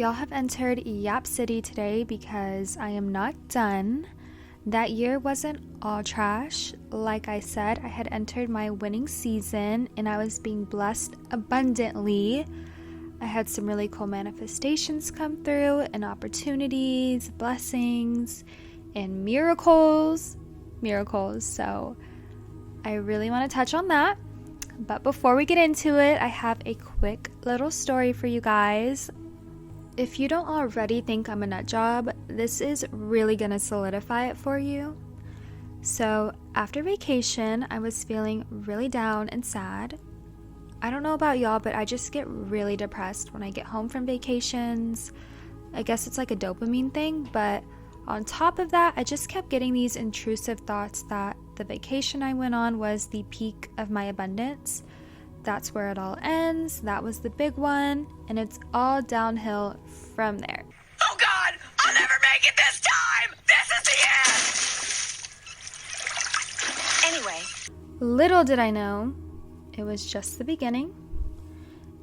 Y'all have entered Yap City today because I am not done. That year wasn't all trash. Like I said, I had entered my winning season and I was being blessed abundantly. I had some really cool manifestations come through and opportunities, blessings, and miracles. So I really want to touch on that. But before we get into it, I have a quick little story for you guys. If you don't already think I'm a nut job, this is really gonna solidify it for you. So after vacation, I was feeling really down and sad. I don't know about y'all, but I just get really depressed when I get home from vacations. I guess it's like a dopamine thing, but on top of that, I just kept getting these intrusive thoughts that the vacation I went on was the peak of my abundance. That's where it all ends. That was the big one, and it's all downhill from there. Oh God, I'll never make it this time! This is the end! Anyway. Little did I know, it was just the beginning.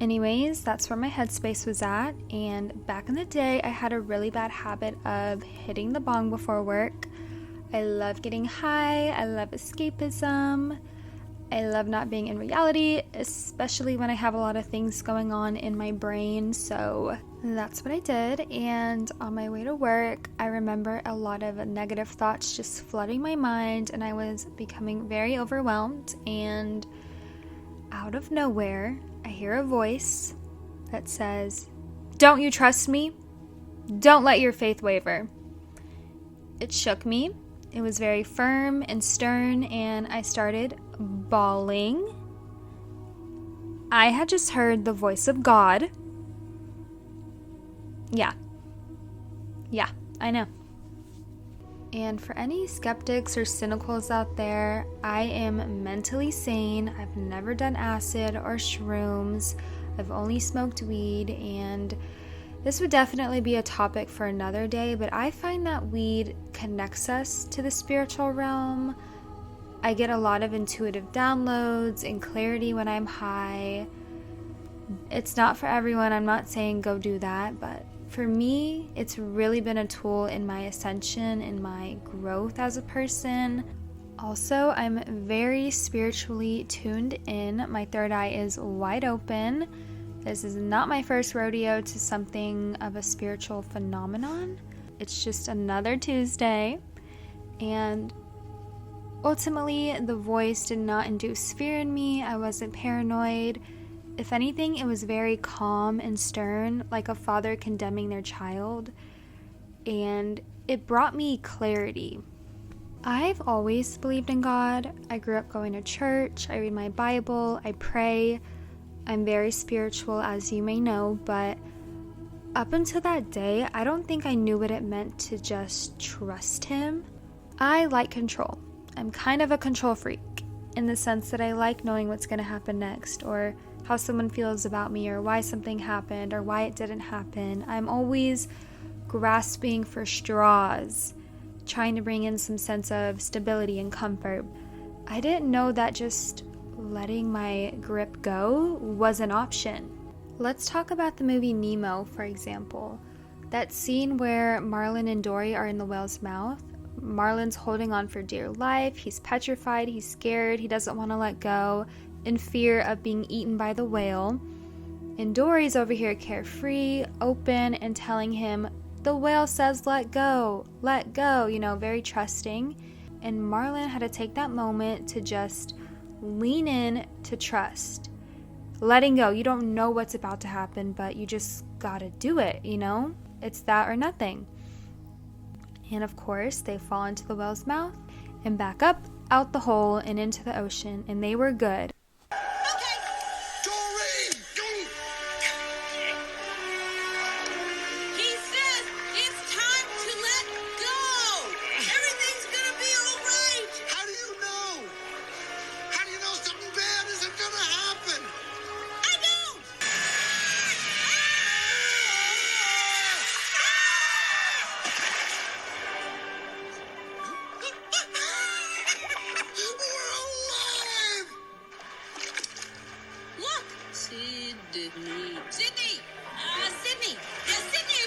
Anyways, that's where my headspace was at, and back in the day, I had a really bad habit of hitting the bong before work. I love getting high, I love escapism, I love not being in reality, especially when I have a lot of things going on in my brain, so that's what I did. And on my way to work, I remember a lot of negative thoughts just flooding my mind, and I was becoming very overwhelmed, and out of nowhere, I hear a voice that says, "Don't you trust me? Don't let your faith waver." It shook me. It was very firm and stern, and I started bawling. I had just heard the voice of God. Yeah, I know. And for any skeptics or cynicals out there, I am mentally sane. I've never done acid or shrooms. I've only smoked weed, and this would definitely be a topic for another day, but I find that weed connects us to the spiritual realm. I get a lot of intuitive downloads and clarity when I'm high. It's not for everyone. I'm not saying go do that, but for me, it's really been a tool in my ascension and my growth as a person. Also, I'm very spiritually tuned in. My third eye is wide open. This is not my first rodeo to something of a spiritual phenomenon. It's just another Tuesday. And ultimately, the voice did not induce fear in me. I wasn't paranoid. If anything, it was very calm and stern, like a father condemning their child. And it brought me clarity. I've always believed in God. I grew up going to church. I read my Bible. I pray. I'm very spiritual, as you may know, but up until that day, I don't think I knew what it meant to just trust Him. I like control. I'm kind of a control freak in the sense that I like knowing what's going to happen next, or how someone feels about me, or why something happened, or why it didn't happen. I'm always grasping for straws, trying to bring in some sense of stability and comfort. I didn't know that just letting my grip go was an option. Let's talk about the movie Nemo, for example. That scene where Marlin and Dory are in the whale's mouth. Marlin's holding on for dear life. He's petrified. He's scared. He doesn't want to let go, in fear of being eaten by the whale. And Dory's over here carefree, open, and telling him, "The whale says let go, very trusting." And Marlin had to take that moment to just lean in to trust. Letting go. You don't know what's about to happen, but you just gotta do it, It's that or nothing. And of course, they fall into the whale's mouth and back up out the hole and into the ocean, and they were good. Sydney! Sydney! Sydney!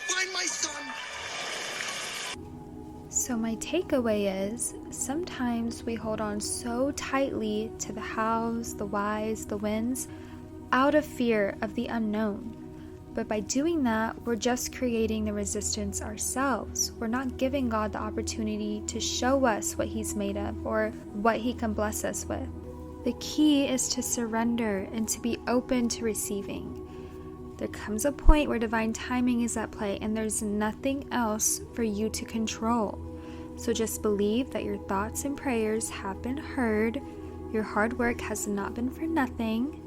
Find my son! So my takeaway is, sometimes we hold on so tightly to the hows, the whys, the whens, out of fear of the unknown. But by doing that, we're just creating the resistance ourselves. We're not giving God the opportunity to show us what He's made of or what He can bless us with. The key is to surrender and to be open to receiving. There comes a point where divine timing is at play and there's nothing else for you to control. So just believe that your thoughts and prayers have been heard, your hard work has not been for nothing,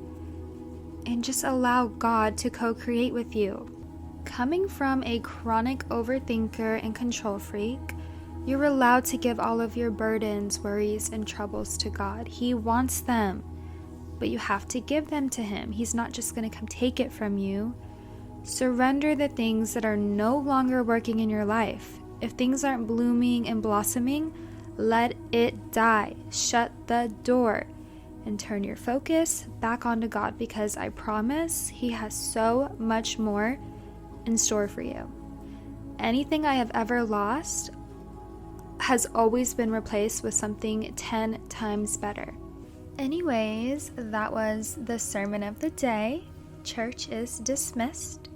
and just allow God to co-create with you. Coming from a chronic overthinker and control freak, you're allowed to give all of your burdens, worries, and troubles to God. He wants them, but you have to give them to Him. He's not just going to come take it from you. Surrender the things that are no longer working in your life. If things aren't blooming and blossoming, let it die. Shut the door and turn your focus back onto God, because I promise He has so much more in store for you. Anything I have ever lost has always been replaced with something 10 times better. Anyways, that was the sermon of the day. Church is dismissed.